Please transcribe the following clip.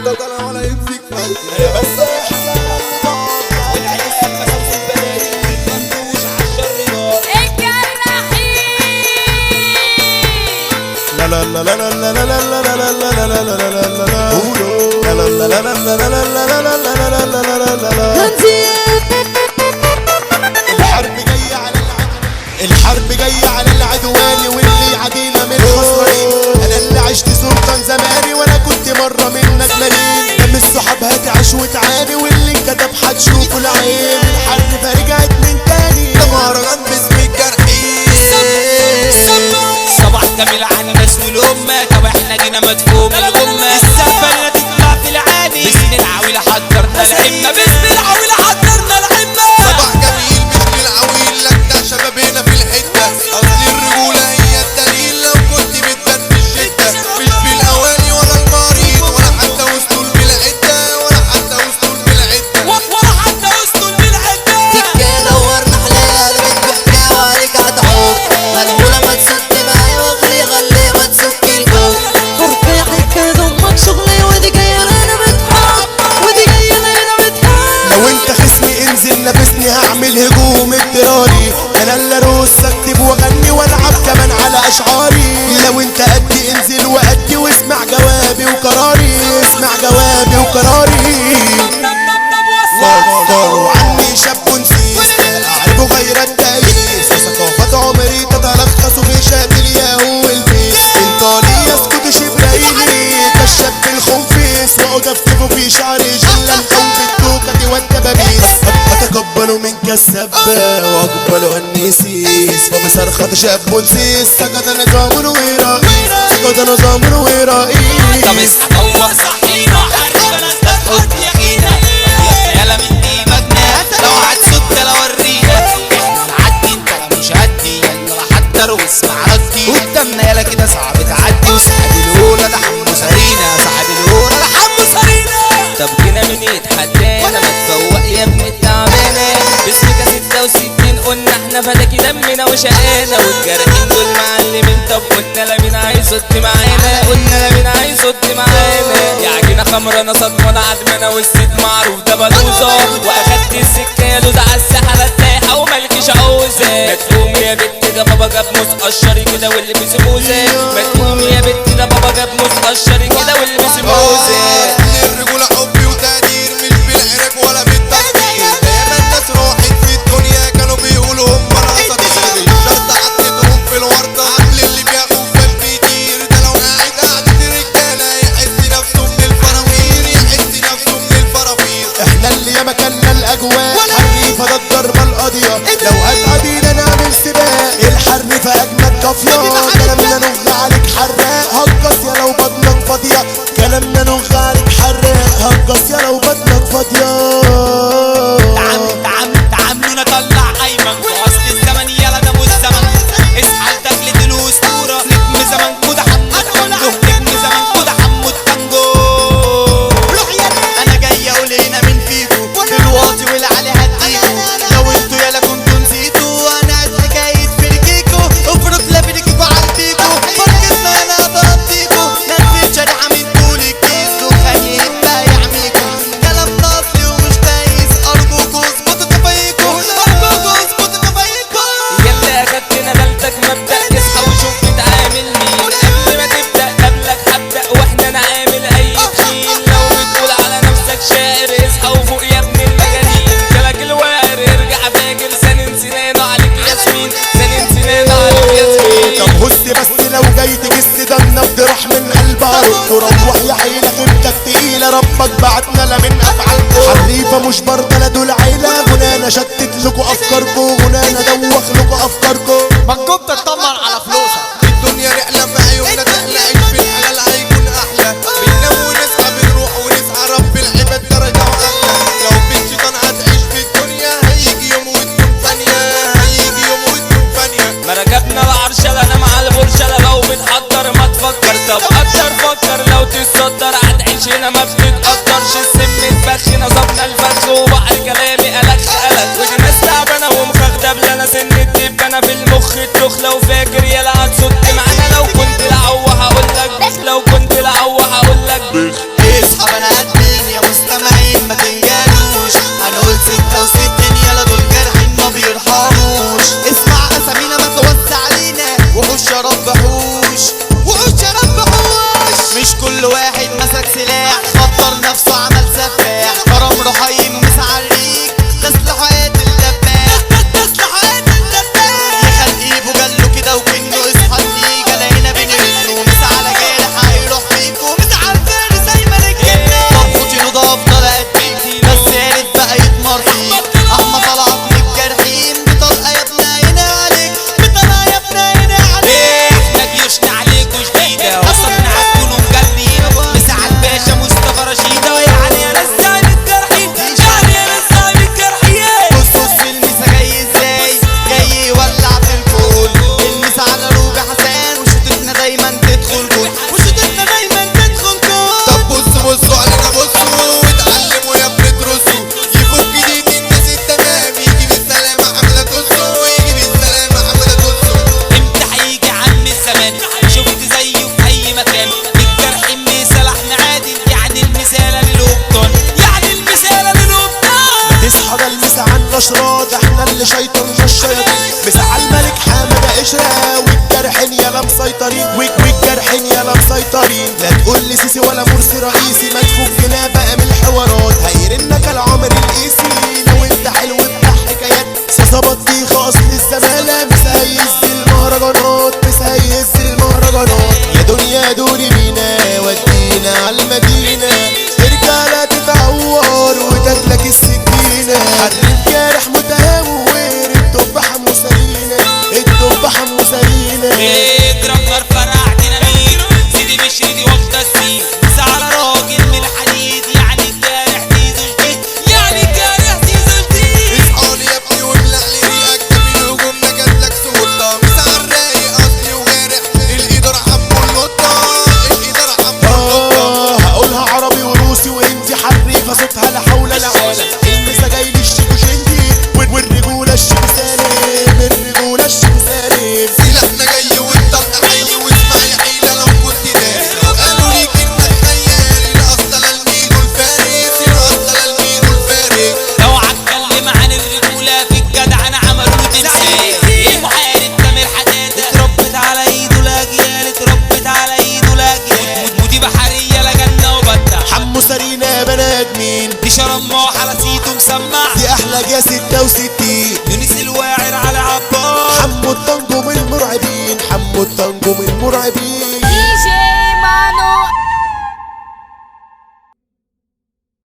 ده طالع ولا يمسك فرق بس احنا والعيال مسوس البنات مفروش عالشر نار لا لا لا لا لا لا لا لا لا لا لا لا لا لا لا لا الحرب جاية على العدواني واللي عدينا من الخسرانين. انا اللي عشت سلطان زماني وانا كنت مرة من ندمانين. دم الصحاب هتعيش وتعاني واللي انكتب هتشوفه العين. الحرب فرجعت من تاني ده مهرجان باسم الجرحين. صباح جميل على الناس والأمة. طب احنا جينا مدفوم الغمة. السفرنا تطلع في العادي باسم العويلة حضرنا العمة. باسم العويلة حضرنا العمة. صباح جميل باسم العويل لك ده شبابنا في الحتة. اصل الرجولة هي الدليل لو كنت بتبان في الشدة. مش بالاواني ولا المريض ولا حتى وسطول بالعدة ولا حتى وسطول بالعدة ولا حتى وسطول بالعدة. تكا دورنا حلال بتحكي وعليك هتعوق. مجهولة ما تسد معي واغلي غلي ما تسك الفوق. فرقي حكا ضمك شغلي ودي جاية انا بتحب ودي جاية انا بتحب. لو انت خصمي انزل نافسني هعمل هجوم اضطراري. انا اللي ارقص اكتب واغني والعب كمان على اشعاري. لو انت قدي انزل وادي واسمع جوابي وقراري. اسمع جوابي وقراري. فكروا عني شاب ونسيس اعرفوا غير التأييس. ثقافات عمري تتلخص في شات الياهو والفيس. انطالي يسكت شبرايلي كالشاب الخنفيس. واقعد افتفوا في شعري جلا او بالتوكة والدبابيس. اتقبلوا منك السبة واقبلوا النسيس. وبصرخة شاب ونسيس سقط نظام ورئيس. سقط نظام ورئيس. طب اصحى فوق صحينا حارب ناس تفقد يقينا. يا يلا من دي مجنان لو هتصد لو ورينا. احنا نعدي انت مش هدي يلا حضر واسمع ردي. قدامنا يلا كده صعب تعدي. وصاحب الأولى ده حمو سارينا. صاحب الأولى ده حمو سارينا. طب جينا من يتحدانا ما تفوق يا ابن التعبانة. باسمك 66 قلنا احنا فداكي دمنا وشقانا. والجرحين دول معلمين. طب قلنا لا مين عايز يصد معانا. قلنا لا مين عايز يصد معانا. يا عجينة خمرانة صدمانة عدمانة والست معروف ده بلوزة. واخدت السكة يا لوزة عالساحة لا تلاقي ومالكيش عوزة. ما تقوم يا بت ده بابا جاب موز قشري كده واللي بيسيبوزة. ما تقوم يا بت ده بابا جاب موز قشري كده واللي بيسيبوزة. الرجولة حبي وتقدير مش بالعرق ولا بالتصدير. دايما الناس راحت في الدنيا كانوا بيقولوا هم الاساطير. الشرطة حطيتهم في الورطة عامل اللي بياخد فاش كتير. ده لو قاعد قعدة رجالة يحس نفسه من الفراوير. يحس نفسه من الفرافير. احنا اللي ياما كلنا الاجواء. حريفة ده الضربة القاضية. لو هتعدينا نعمل سباق. الحريفة اجمد قافية. كلامنا نغ عليك حراق. هجص يا لو بطنك فاضية. كلامنا نغ عليك حراق. هجص يا لو بطنك فاضية. تعاملونا طلع ايمن واصل الزمن يلا ده مش زمن. اصحى لتجلد الاسطوره. نجم زمن كده حمود تانجو. نجم زمن كده حمود تانجو. انا جاي اقول هنا من فيكو الواطي والعلي هديكو. لو انتوا يالا كنتوا نسيتوا انا قد حكاية فرجيكو. افرق لابنكوا عالبيكو فرقتنا انا هضربتيكو. نفيت شريحة من طول الكيس دخان يبقى يعميكو. كلام اصلي ومش تايس. ارجوكوا اظبطوا كفايكو. ارجوكوا اظبطوا كفايكو. يلا اخدتنا دلتك مبدأ. اصحى وشوف تتعامل مين. قبل ما تبدأ قبلك هبدأ واحنا نعامل اي تخين. لو بتقول على نفسك شاعر اصحى وفوق يا ابن المجانين. جالك الوعر ارجع فاكر سنين سنانه عليك ياسمين. سنين سنانه عليك ياسمين. طب هس بس لو جاي تجس ده النبض راح من قلب عروق. وروح يا حيلة غيبتك تقيلة. ربك بعتنا لا من افعالكم. حريفة مش برضه لا دول عيلة. غنانا شتت لكوا افكاركم. غنانا دوخ لكوا افكاركم. مكتوب تطمن على فلوسك. الدنيا رحلة في عيوننا تحلى. عيش في الحلال هيكون احلى. بننام ونصحى بنروح ونسعى رب العباد درجة واحلى. لو في الشيطان هتعيش في الدنيا هيجي يوم وتكون فانية. هيجي يوم وتكون فانية. ما ركبنا العرشلة انا مع البرشلة. لو بنحضر ما كل واحد مسك سلاح خطر نفسه عمل سفاح كرم رحيم مسعريك تسلح حياة الدباح يخلق ايبه جاله كده وكنه اصحى ليك انا هنا بين رجله مس على جارح هيروح فيكو مس على الفارس ايمن الجنة طرقوتي ده افضل اديك بس يارد بقى يتمر فيك احمد طلعت من الجرحين بطلقه يا ابني هنا عليك بطلقه يا ابني هنا عليك احنا جيوشنا عليكوا جديدة وصلنا هتكونوا مجلين مساعة الباشا مصطفى رشيدة يعني يا ناس صاحب الجرحين يعني يا ناس صاحب الجرحين بص المسا جاي ازاي جاي يولع في الكون المسا على روبي حسان وشوطتنا دايما تدخل جول وشوطتنا دايما تدخل جول طب بصوا علينا بصوا واتعلموا يا ابني ادرسوا يفك ايدين الناس التمام يجي بالسلامة حملة تدسوا يجي بالسلامة حملة تدسوا امتى هيجي عم الزمان شفت زيه في اي مكان الجرحين مثال احنا عادي يعني المثالة للقبطان يعني المثالة للقبطان تصحى ده المسا على النشرات احنا اللي شيطاننا الشياطين مسا على الملك حمد قشرة والجرحين يالا مسيطرين والجرحين يالا مسيطرين لا تقول لي سيسي ولا مرسي رئيسي ما تفكنا بقى من الحوارات هيرنك العمر القيسي لو انت حلو بتاع حكايات ساسا بطيخة اصل الزمالة